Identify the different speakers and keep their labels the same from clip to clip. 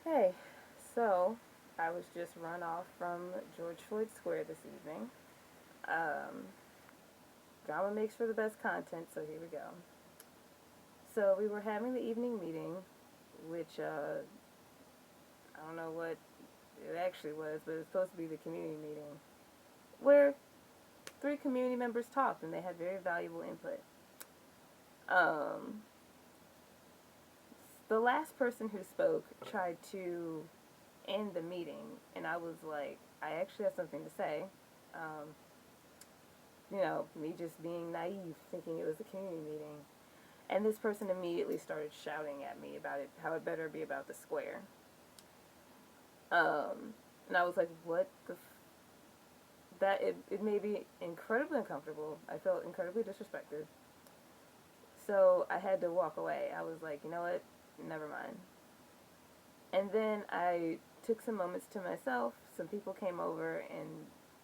Speaker 1: Hey, so I was just run off from George Floyd Square this evening. Um, Drama makes for the best content, so here we go. So we were having the evening meeting, which I don't know what it actually was, but it was supposed to be the community meeting, where three community members talked and they had very valuable input. Um, the last person who spoke tried to end the meeting, and I was like, I actually have something to say. Um, me just being naive, thinking it was a community meeting. And this person immediately started shouting at me about it, how it better be about the square. And I was like, what the that it made me incredibly uncomfortable. I felt incredibly disrespected. So I had to walk away. I was like, you know what? Never mind. And then I took some moments to myself. Some people came over and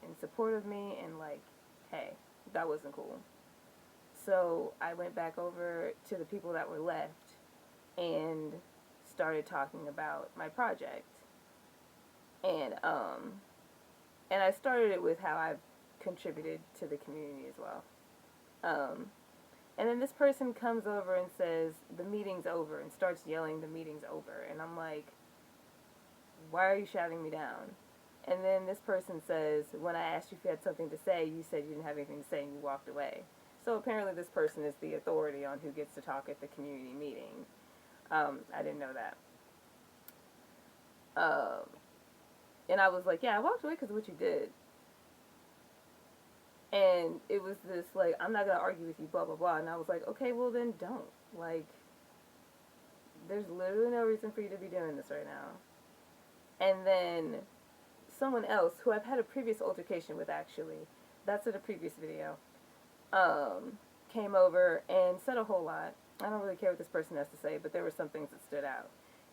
Speaker 1: in support of me and like, hey, that wasn't cool. So I went back over to the people that were left and started talking about my project. And and I started it with how I've contributed to the community as well. Um, and then this person comes over and says the meeting's over and starts yelling the meeting's over, and I'm like, why are you shouting me down? And then this person says, when I asked you if you had something to say, you said you didn't have anything to say and you walked away. So apparently this person is the authority on who gets to talk at the community meeting. I didn't know that. Um, and I was like, yeah, I walked away because of what you did. And it was this, like, I'm not going to argue with you, blah, blah, blah. And I was like, okay, well, then don't. Like, there's literally no reason for you to be doing this right now. And then someone else, who I've had a previous altercation with, actually, that's in a previous video, um, came over and said a whole lot. I don't really care what this person has to say, but there were some things that stood out.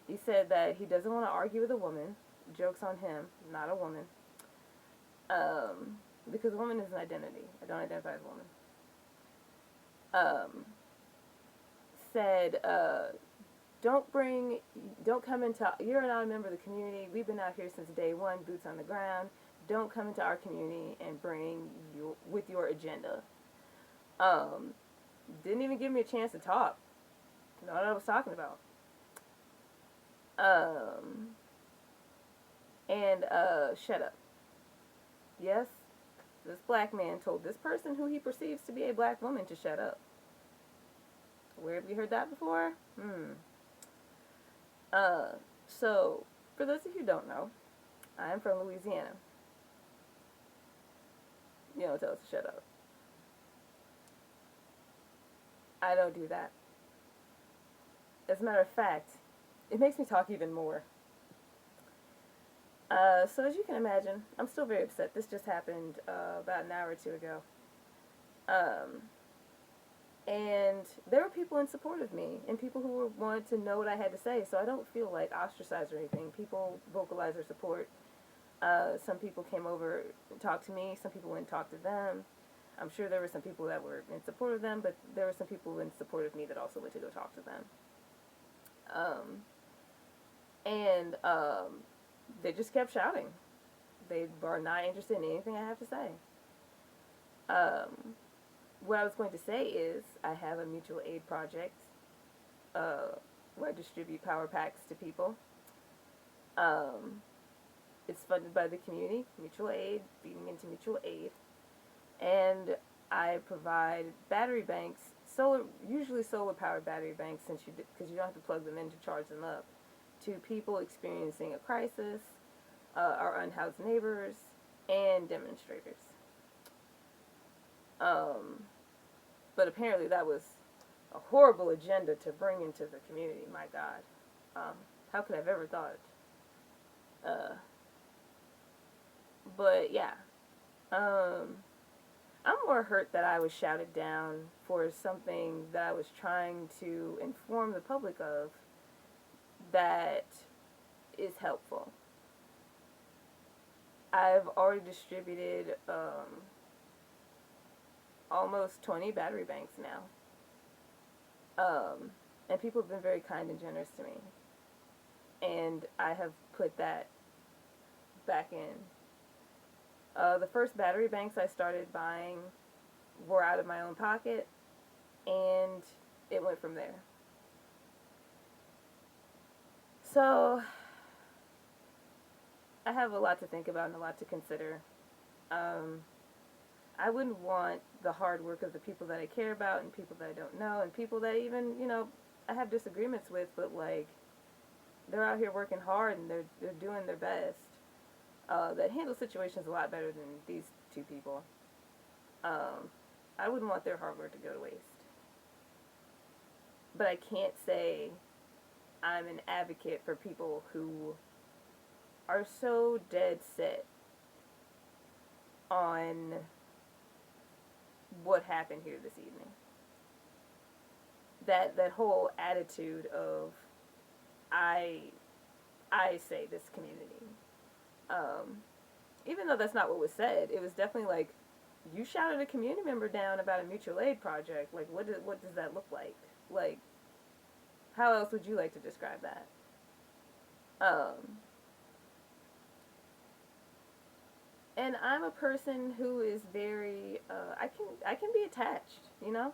Speaker 1: He said that he doesn't want to argue with a woman. Joke's on him, not a woman. Um, because a woman is an identity. I don't identify as a woman. Um, said, don't come into, you're not a member of the community. We've been out here since day one, boots on the ground. Don't come into our community and bring you with your agenda. Um, didn't even give me a chance to talk. Know what I was talking about. Um, Shut up. Yes, this black man told this person who he perceives to be a black woman to shut up. Where have you heard that before? Uh, so, for those of you who don't know, I'm from Louisiana. You don't tell us to shut up. I don't do that. As a matter of fact, it makes me talk even more. So as you can imagine, I'm still very upset. This just happened about an hour or two ago. Um, and there were people in support of me and people who wanted to know what I had to say, so I don't feel like ostracized or anything. People vocalize their support. Some people came over and talked to me. Some people went and talked to them. I'm sure there were some people that were in support of them, but there were some people in support of me that also went to go talk to them. Um, and They just kept shouting. They are not interested in anything I have to say. Um, what I was going to say is I have a mutual aid project where I distribute power packs to people. Um, it's funded by the community, mutual aid, feeding into mutual aid. And I provide battery banks, usually solar powered battery banks, because you don't have to plug them in to charge them up, to people experiencing a crisis, our unhoused neighbors, and demonstrators. Um, but apparently that was a horrible agenda to bring into the community. My God, how could I have ever thought? Uh, but yeah, um, I'm more hurt that I was shouted down for something that I was trying to inform the public of that is helpful. I've already distributed almost 20 battery banks now. And people have been very kind and generous to me. and I have put that back in. The first battery banks I started buying were out of my own pocket, and it went from there. So I have a lot to think about and a lot to consider. Um, I wouldn't want the hard work of the people that I care about and people that I don't know and people that even, I have disagreements with, but like they're out here working hard and they're doing their best. That handle situations a lot better than these two people. I wouldn't want their hard work to go to waste. But I can't say I'm an advocate for people who are so dead set on what happened here this evening. That whole attitude of I say this community. Even though that's not what was said, it was definitely like you shouted a community member down about a mutual aid project. Like what does that look like? Like how else would you like to describe that? And I'm a person who is very I can be attached, you know.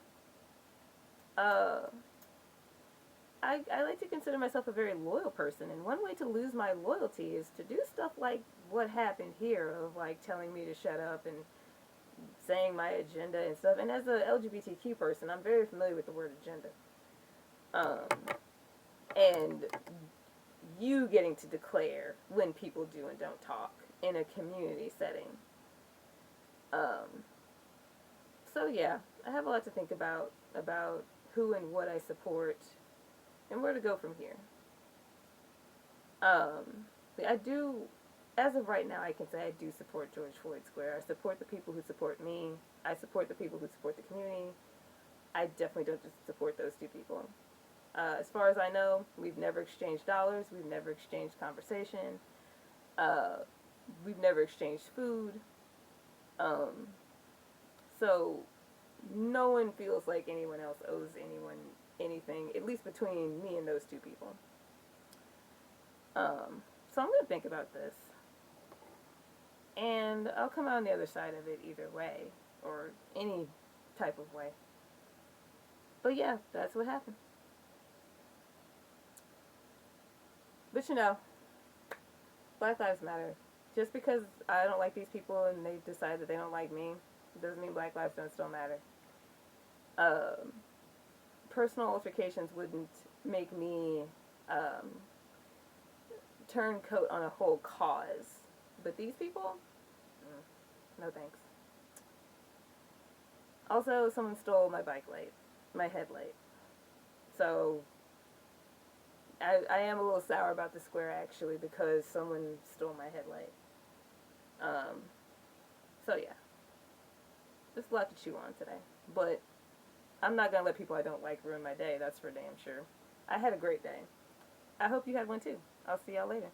Speaker 1: I like to consider myself a very loyal person, and one way to lose my loyalty is to do stuff like what happened here, of like telling me to shut up and saying my agenda and stuff. And as a LGBTQ person, I'm very familiar with the word agenda. And you getting to declare when people do and don't talk in a community setting. So yeah, I have a lot to think about who and what I support and where to go from here. I do, as of right now, I can say I do support George Floyd Square. I support the people who support me. I support the people who support the community. I definitely don't just support those two people. As far as I know, we've never exchanged dollars. We've never exchanged conversation. We've never exchanged food. So no one feels like anyone else owes anyone anything, at least between me and those two people. So I'm going to think about this. And I'll come out on the other side of it either way, or any type of way. But yeah, that's what happened. But you know, Black Lives Matter. Just because I don't like these people and they decide that they don't like me, doesn't mean Black lives don't still matter. Personal altercations wouldn't make me turn coat on a whole cause. But these people, no thanks. Also, someone stole my bike light, my headlight. So I am a little sour about the square actually because someone stole my headlight. So yeah, there's a lot to chew on today, but I'm not gonna let people I don't like ruin my day. That's for damn sure. I had a great day. I hope you had one too. I'll see y'all later.